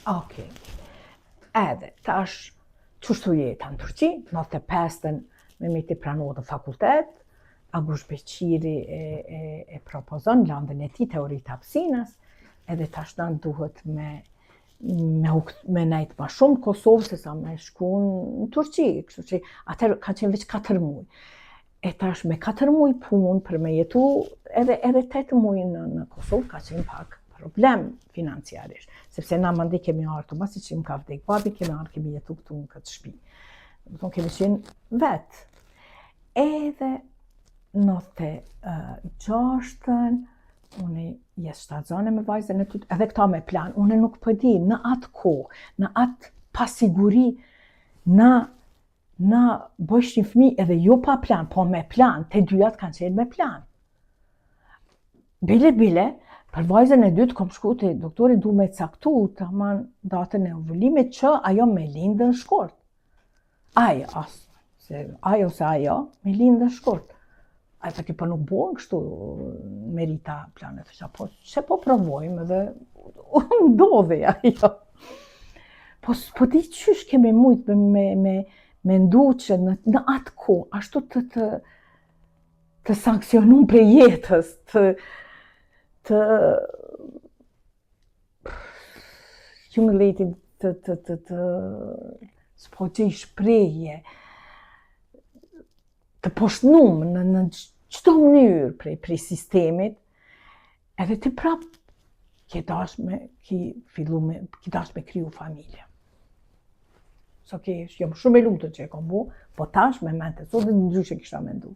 Okej. Edhe, tash, qështu jeta në Turqi, 95-ën me meti pranu në fakultet, Agush Beqiri e propozon landën e tij teoritë hapsinës, edhe tash na duhet me nejt ma shumë Kosovë se sa me shku në Turqi, kështu që atëherë ka qenë veç 4 muaj. E tash me 4 muaj punë për me jetu, edhe 8 muaj në Kosovë ka qenë pak problem financiarisht, sepse na mandi kemi ardhur të masi që më ka vdek babi, kemi jetu këtu në këtë shtëpi. Do të thonë kemi qenë vetë. Edhe 96-ën, unë jes shtazane me vajzën e tyt, edhe këta me plan, unë nuk po di, në atë kohë, në atë pasiguri, na bështin fëmijë edhe jo pa plan, po me plan, te dyjat kanë qenë me plan. Bile, për vajzën e dytë kom shku te doktori du me caktu tamam datën e ovullimit që ajo me lindë në shkort. Ajo me lindë në shkort. Ai pati po nuk bën kështu merita planet. Thësha, po çe po provojmë dhe ndodhi ajo. Po di qysh kemi mujt me ndu që në atë kohë, ashtu të sankcionum për jetës, të humiliated, s'po gjej shprehje, të poshtnum në çdo mënyrë prej sistemit, edhe ti prap ki dash me kriju familje. So jam shumë e lumtur që e kom bu, po tash me mente, sot dhe ndryshe kisha mendu.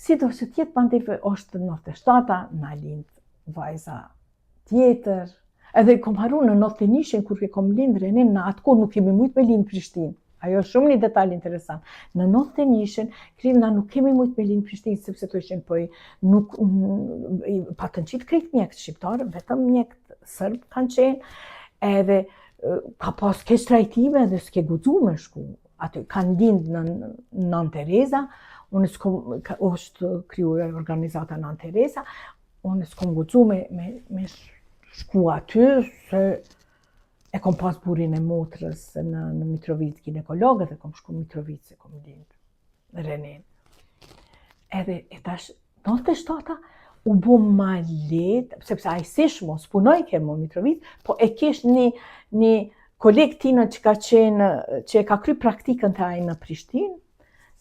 Si do që tjetë pandeve është 97-a, na lind vajza tjetër, edhe kom haru në 91-shin, kur ke kom lind Renin, në atë kohë nuk kemi mujt me lind Prishtinë. Ajo është shumë një detalj interesant. Në 91-shin, na nuk kemi mujt me lind Prishtinë, sepse të ishin po nuk patën qitë krejt mjekët shqiptarë, vetëm mjekët sërbë kanë qenë, edhe ka pas keq trajtime dhe s'ke guxu me shku. Aty kanë lind në Nën Tereza, unë është krijuar organizata Nën Tereza, unë s'kom guxu me shku aty, se e kom pas burin e motrës në Mitrovic ginekologët, e kom shku Mitrovic se kom lind Renin. Edhe e tash, 97-a u bo ma let, sepse a i sish mos punoj ke mo Mitrovic, po e kesh një koleg tina që e ka kry praktikën të ajë në Prishtinë,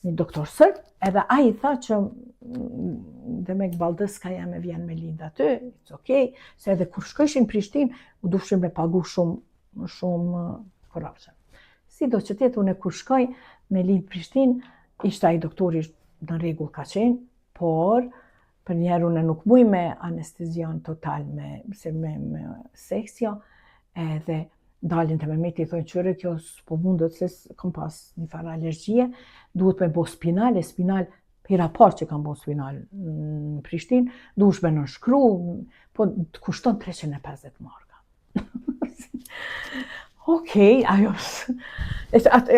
një doktor sërb, edhe a i tha që Demek Baldëska jam e vjen me lind aty, it's okay, se edhe kur shkojshin Prishtinë, u dufshin me pagu shumë corruption. Si do që tjetë unë kur shkoj me lind Prishtinë, ishte ai doktori në rregull ka qenë, por për njerë unë nuk muj me anestezion total me seksio, edhe dalin të me meti, thonë qëre kjo s'po mundët se kom pas një farë alergjie, duhet me bo spinal, e spinal, hera parë që kam bo spinal në Prishtinë, duhesh me nënshkru, po të kushton 350 marka. Okej, ajo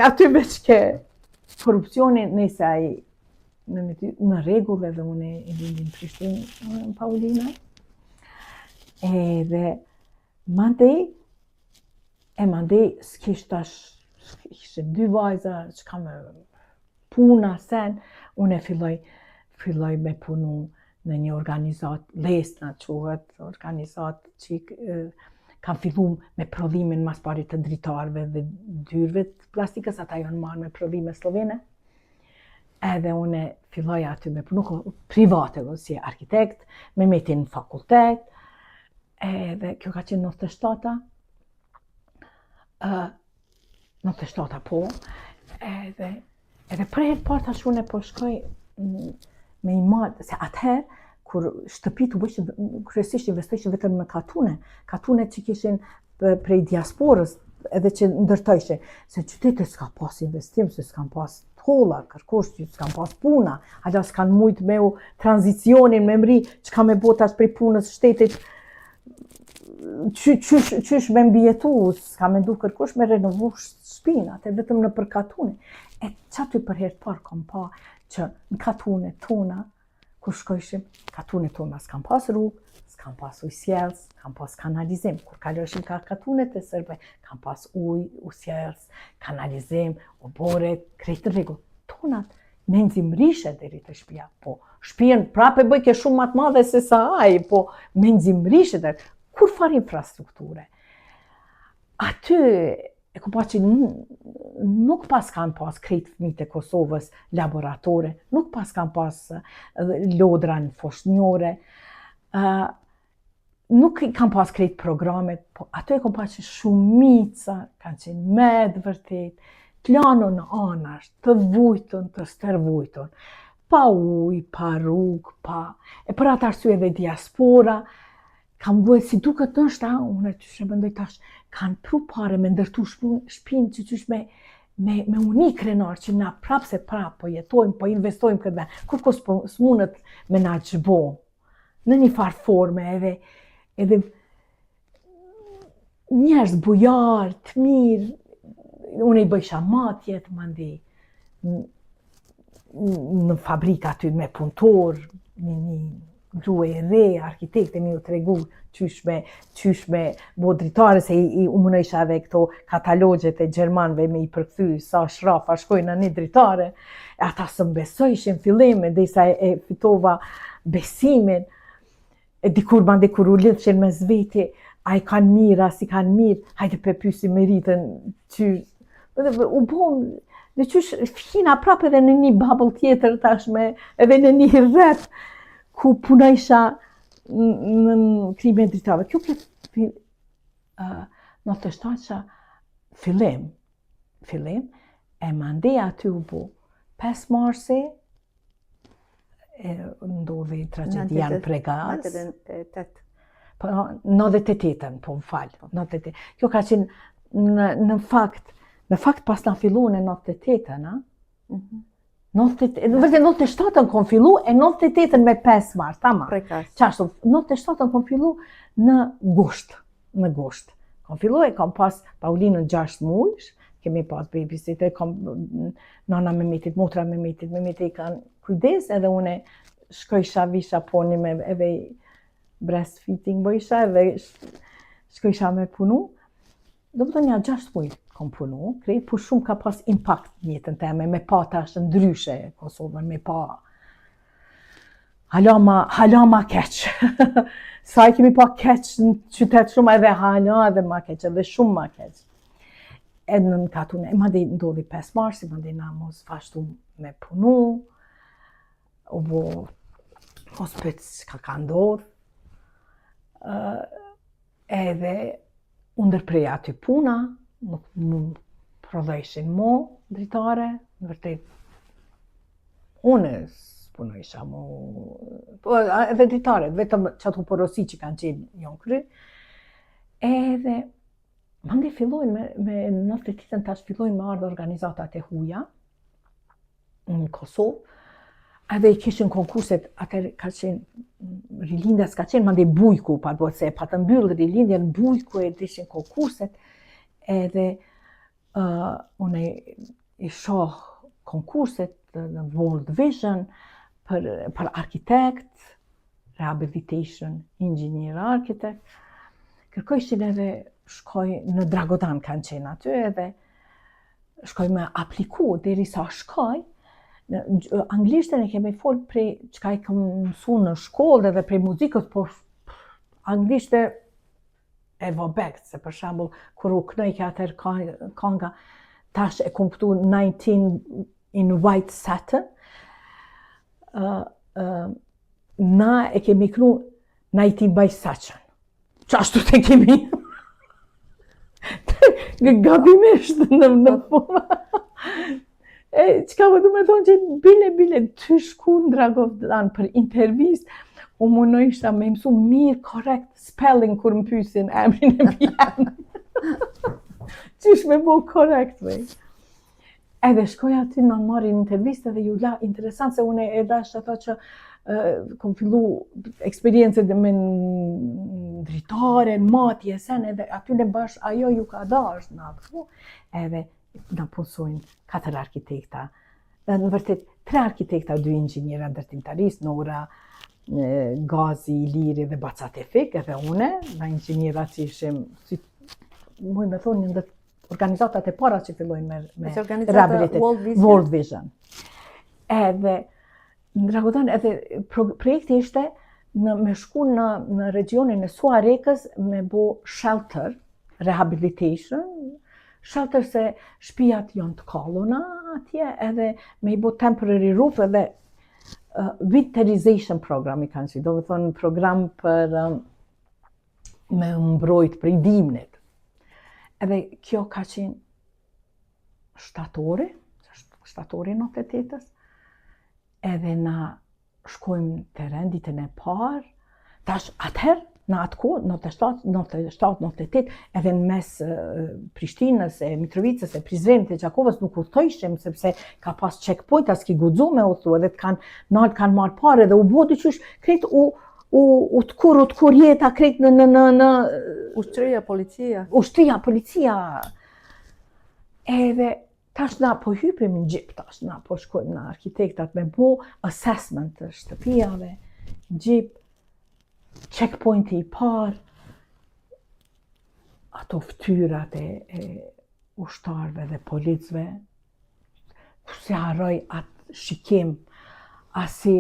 aty veç ke korupcioni, nëse ai në rregull edhe unë e lindin në Prishtinë Paulina. Edhe mandej s'kishte 2 vajza që ka me puna sen, unë e filloj me punu në një organizat, Lesna quhet, organizat që kam fillu me prodhimin mas pari të dritarve dhe dyrve të plastikës, ata janë marrë me prodhime slovene. Edhe unë filloj aty me punu private, si arkitekt, me metin në fakultet, edhe kjo ka qenë 97-a, 97-a po, edhe për herë parë tash unë po shkoj me i madh, se atëherë kur shtëpit u bëshin, kryesisht investojshin vetëm në katune që kishin prej diasporës, edhe që ndërtojshin, se qytetet s'ka pas investim, se s'kan pas tolla, kërkosh që s'kan pas puna, hala s'kan mujt me u tranzicionin, me mri, që ka me botash prej punës shtetit, qysh me mbjetu, s'ka me ndu kërkosh me renovu shpinat, e vetëm në për katune. E që aty për herë parë kom pa që në katune tona, kur shkojshim, katunet tonë s'kam pas rrugë, s'kam pas ujë sjellës, kam pas kanalizim. Kur kaloshim ka katunet e sërbëj, kam pas ujë sjellës, kanalizim, obore, krejt në rregull. Tonat, menzim rishe deri te shtëpia, po shtëpinë prapë bëj ke shumë më të madhe se sa ai, po menzim rishe deri. Kur fare infrastrukture. Aty e ku pa që nuk pas kanë pas krejt fëmijët e Kosovës laboratore, nuk pas kanë pas lodra në foshnjore, nuk kanë pas krejt programet, po aty e ku pa që shumica kanë qenë me të vërtet, të lano në anash, të vujtën, të stërvujtën, pa ujë, pa rrugë, pa... E për atë arsye dhe diaspora, kam bëhet si duket nështë, unë që shë mendoj tash, kanë pru pare me ndërtu shpinë që qysh me uni krenar, që na prapë se prapë, po jetojmë, po investojmë këtë ben, kur s'munët me na gjbo, në një farë forme, edhe njerëz bujarë, të mirë, unë i bëjsha matjet, mandi, në fabrika aty me punëtor, një grue e re, arkitekte mi u tregu qysh me bo dritare, se u munojsha edhe këto katalogjet e gjermanve me i përkthy sa shrafa shkojnë në një dritare, e ata së mbesojshin fillim, dhe sa e fitova besimin, e dikur kur u lidhshin me zveti, a i kanë mirë, a si kanë mirë, hajde pe pysi meritën qysh. U bom, dhe qysh fina prapë edhe në një bubble tjetër tashme, edhe në një rreth, ku punojsha në krime dritave. Kjo këtë në të shtaqa fillim, e mandej aty u bu 5 marsi, ndodhi tragedia në Pregaz. 98-ën, po më falë. Kjo ka qenë në fakt pas në fillu në 98-ën, 97-ën kom fillu, e 98-ën me 5 mars, tama. Qashtu, 97-ën kom fillu në gusht. Kom fillu e kom pas Paulinën 6 mujsh, kemi pas babysitter, nana me metit, motra me metit i kanë kujdes, edhe une shkojsha visha poni me edhe breastfeeding bëjsha, edhe shkojsha me punu. Do më të një 6 mujt kom punu, krejt, por shumë ka pas impact njëtën teme, me pa tash ndryshe Kosovën, me pa hala ma keq. Sa i kemi pa keq në qytet shumë edhe hala edhe ma keq, edhe shumë ma keq. Edhe në katune, ma dhe ndodhi 5 marsi, ma dhe na mos vazhdu me punu, u bo hospit ka ndodh, edhe ndërprej aty puna, nuk më prodhejshin mo dritare, në vërtet, unë s'punojsha mo, edhe dritare, vetëm që ato porosi që kanë qenë jonë kry, edhe mandi fillojnë me 98-ën tash fillojnë me ardhë organizatat e huja në Kosovë, edhe i kishin konkurset, atër ka qenë rilindjas ka qenë mandi bujku, pa do të se pa të mbyllë rilindjen bujku e dishin konkurset, edhe unë i shoh konkurset në World Vision për arkitekt, rehabilitation engineer architect, kërkojshin edhe shkoj në Dragodan kanë qenë aty edhe shkoj me apliku, deri sa shkoj, anglishtën e kemi folë prej çka i kam mësu në shkollë edhe prej muzikës, por anglishtë e vobekt, se për shembull kur u knoj ke atër kanga, tash e kom këtu 19 in white satin, na e kemi knu 19 by Sachin. Qashtu të kemi gabimisht në puna. Qka më du me thonë që bile të shku në Dragodan për intervist, u munojshta me mësu mirë korrekt spelling kur më pysin emrin e bjen. Qysh me bo korrekt, vej. Edhe shkoj aty në marrin intervist edhe ju la interesant se une e dash ato që kom fillu eksperiencet me dritare, në matje, sen, edhe aty në bash ajo ju ka dash në atë, edhe në punsojnë 4 arkitekta Në vërtet, 3 arkitekta, 2 inxhiniera ndërtimtarisë, Nora Gazi, Iliri dhe Bacatefik, edhe une, na inxhiniera që ishim, si muj me thonë, një organizatat e para që fillojnë me rehabilitet, World Vision. Edhe, në Dragodan, edhe projekti ishte me shku në regionin e Suarekës me bo shelter, rehabilitation, shelter se shtëpiat janë të kalluna atje, edhe me I bo temporary roof edhe winterization program I kanë që, do me thonë program për me mbrojt për I dimnit. Edhe kjo ka qenë shtatori 98-ës, edhe na shkojmë teren ditën e parë, tash atëherë, në atë kohë, 97, 98, edhe në mes Prishtinës, e Mitrovicës, e Prizrenit, e Gjakovës nuk udhtojshim, sepse ka pas checkpoint, as ki guxu me udhtu, edhe kanë marrë parë, edhe u bo dyqysh, krejt u t'kur jeta, krejt në ushtria, policia. Ushtria, policia. Edhe tash na po hypim në gjip, tash na po shkojmë në arkitektat me bo assessment të shtëpijave, gjip, checkpointi I parë, ato ftyrat e ushtarëve dhe policëve, se harroj atë shikim, asi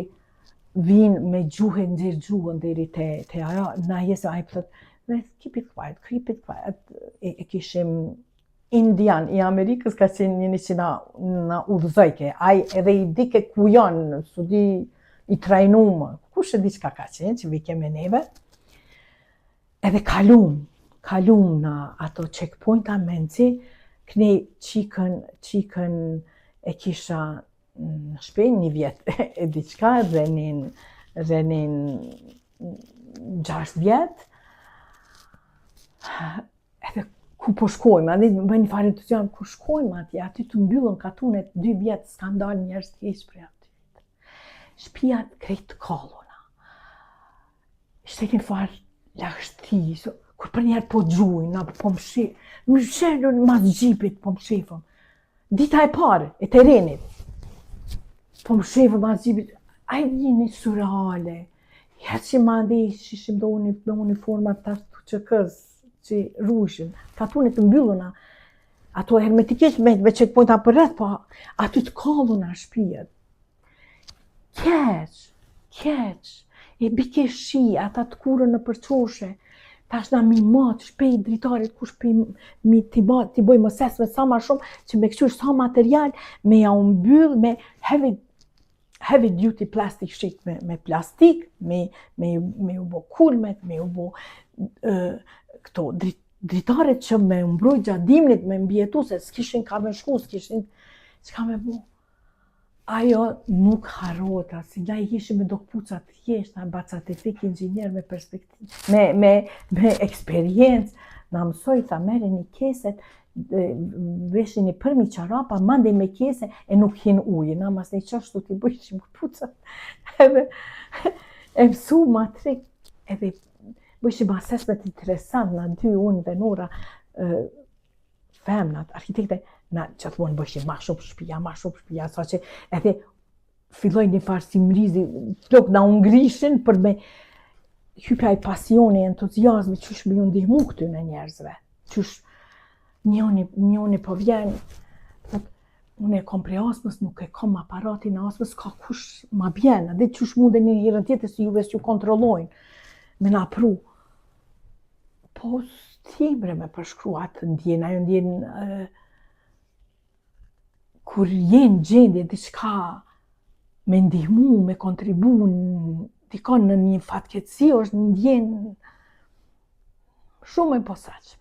vinë me gjuhën, nxjerr gjuhën deri te ajo, na jesë ai thotë, keep it quiet, e kishim indian I Amerikës ka qenë njëri që na udhëzojke, ai edhe I dike ku janë, su di I trajnumë, kush e di çka ka qenë, që vi keme neve, edhe kalum në ato checkpointa menci, kënej qikën e kisha në shpejnë 1 vjet e diçka, rrenin 6 vjet, edhe ku po shkojmë, edhe më një farë entuziasm, ku shkojmë atje, aty të mbyllën katunet 2 vjet, s'kan dalë njerëz të heq prej aty. Shtëpiat krejt të kalluna. Ishte një farë lagështi, kur për njerë po gjujnë, po më shërën mas gjipit, po më shefëm. Dita e parë, e terenit, po më shefëm mas gjipit, a I një surreale. Jetë që ma ndi shishim do me uniformat të QK-s, që rrushin, katunet të mbylluna, ato hermetikisht me checkpointa për rreth, po aty të kalluna shtëpiat. Keq, e bike shi, ata të kurën në përqoshe, tash na mi matë, shpejt dritarit, kush t'i bojmë assessment sa ma shumë, që me këqyr sa material, me ja umbyll, me heavy duty plastic sheet, me plastik, me u bo kulmet, me u bo këto dritarit që me mbrojt gjatë dimnit, me mbjetu, se s'kishin ka me shku, s'ka me bo. Ajo nuk harrohet, si na I kishim me do kpucat thjeshta, Bacatefik inxhinier me perspektivë, me eksperiencë, na mësoi ta merreni keset, veshini përmi çarapa, mandej me kese e nuk hin ujë, na mas ne çashtu t'i bëjshim kpucat. Edhe e mësu matrik, edhe bëjshim assessment interesant, na 2 unë dhe Nora, femnat, arkitekte, na që të mund bëshim ma shumë shpija, sa që edhe filloj një farë si mrizi, flok na ungrishin për me hypja I pasioni, entuziazmi, qysh me ju ndihmu këty në njerëzve, qysh njoni po vjen, unë e kom prej astmës, nuk e kom aparatin e astmës, ka kush ma bjen, edhe qysh mundin një herën tjetër si juve s'ju kontrollojnë, me na pru. Po s'timre me përshkru atë ndjen, ajo ndjen kur jenë gjendje diçka me ndihmu, me kontribu, dikon në një fatkeqësi, është ndjen shumë e posaçme.